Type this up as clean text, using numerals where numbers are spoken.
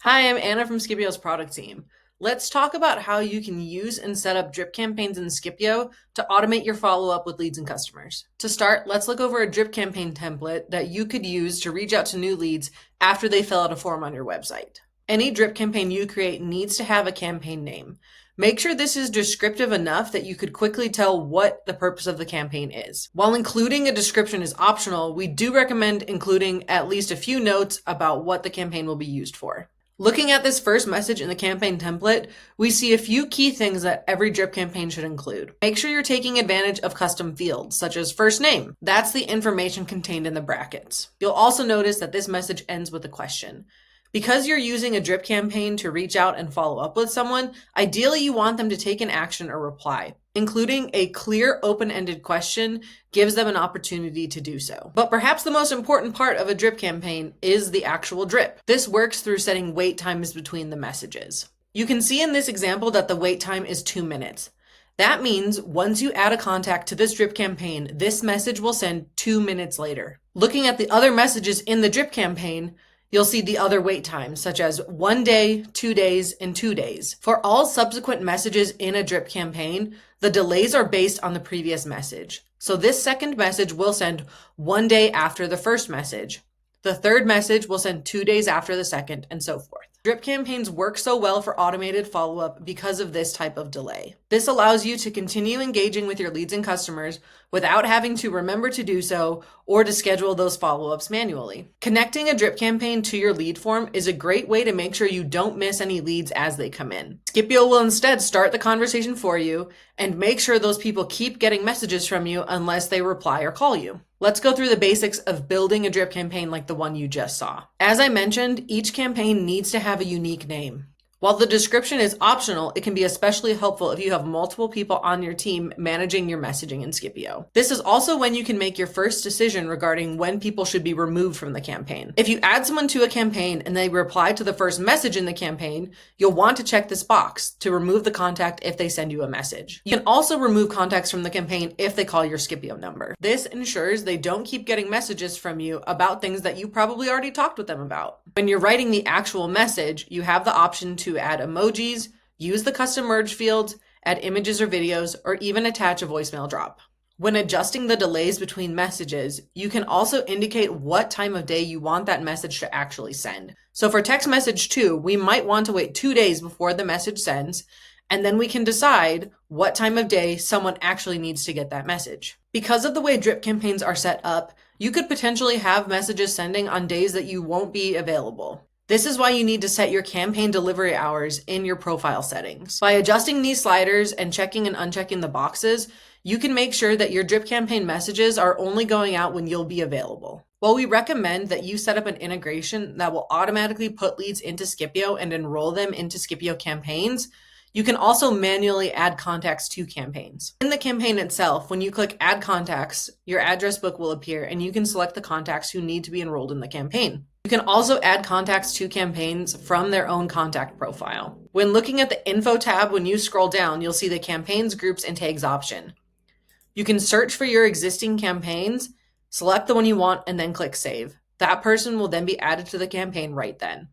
Hi, I'm Anna from Skipio's product team. Let's talk about how you can use and set up drip campaigns in Skipio to automate your follow-up with leads and customers. To start, let's look over a drip campaign template that you could use to reach out to new leads after they fill out a form on your website. Any drip campaign you create needs to have a campaign name. Make sure this is descriptive enough that you could quickly tell what the purpose of the campaign is. While including a description is optional, we do recommend including at least a few notes about what the campaign will be used for. Looking at this first message in the campaign template, we see a few key things that every drip campaign should include. Make sure you're taking advantage of custom fields, such as first name. That's the information contained in the brackets. You'll also notice that this message ends with a question. Because you're using a drip campaign to reach out and follow up with someone, ideally you want them to take an action or reply. Including a clear, open-ended question gives them an opportunity to do so. But perhaps the most important part of a drip campaign is the actual drip. This works through setting wait times between the messages. You can see in this example that the wait time is 2 minutes. That means once you add a contact to this drip campaign, this message will send 2 minutes later. Looking at the other messages in the drip campaign, you'll see the other wait times, such as 1 day, 2 days, and 2 days. For all subsequent messages in a drip campaign, the delays are based on the previous message. So this second message will send 1 day after the first message. The third message will send 2 days after the second, and so forth. Drip campaigns work so well for automated follow-up because of this type of delay. This allows you to continue engaging with your leads and customers without having to remember to do so or to schedule those follow-ups manually. Connecting a drip campaign to your lead form is a great way to make sure you don't miss any leads as they come in. Skipio will instead start the conversation for you and make sure those people keep getting messages from you unless they reply or call you. Let's go through the basics of building a drip campaign like the one you just saw. As I mentioned, each campaign needs to have a unique name. While the description is optional, it can be especially helpful if you have multiple people on your team managing your messaging in Skipio. This is also when you can make your first decision regarding when people should be removed from the campaign. If you add someone to a campaign and they reply to the first message in the campaign, you'll want to check this box to remove the contact if they send you a message. You can also remove contacts from the campaign if they call your Skipio number. This ensures they don't keep getting messages from you about things that you probably already talked with them about. When you're writing the actual message, you have the option to add emojis, use the custom merge fields, add images or videos, or even attach a voicemail drop. When adjusting the delays between messages, you can also indicate what time of day you want that message to actually send. So for text message 2, we might want to wait 2 days before the message sends, and then we can decide what time of day someone actually needs to get that message. Because of the way drip campaigns are set up, you could potentially have messages sending on days that you won't be available. This is why you need to set your campaign delivery hours in your profile settings. By adjusting these sliders and checking and unchecking the boxes, you can make sure that your drip campaign messages are only going out when you'll be available. While we recommend that you set up an integration that will automatically put leads into Skipio and enroll them into Skipio campaigns, you can also manually add contacts to campaigns. In the campaign itself, when you click Add Contacts, your address book will appear and you can select the contacts who need to be enrolled in the campaign. You can also add contacts to campaigns from their own contact profile. When looking at the Info tab, when you scroll down, you'll see the Campaigns, Groups, and Tags option. You can search for your existing campaigns, select the one you want, and then click Save. That person will then be added to the campaign right then.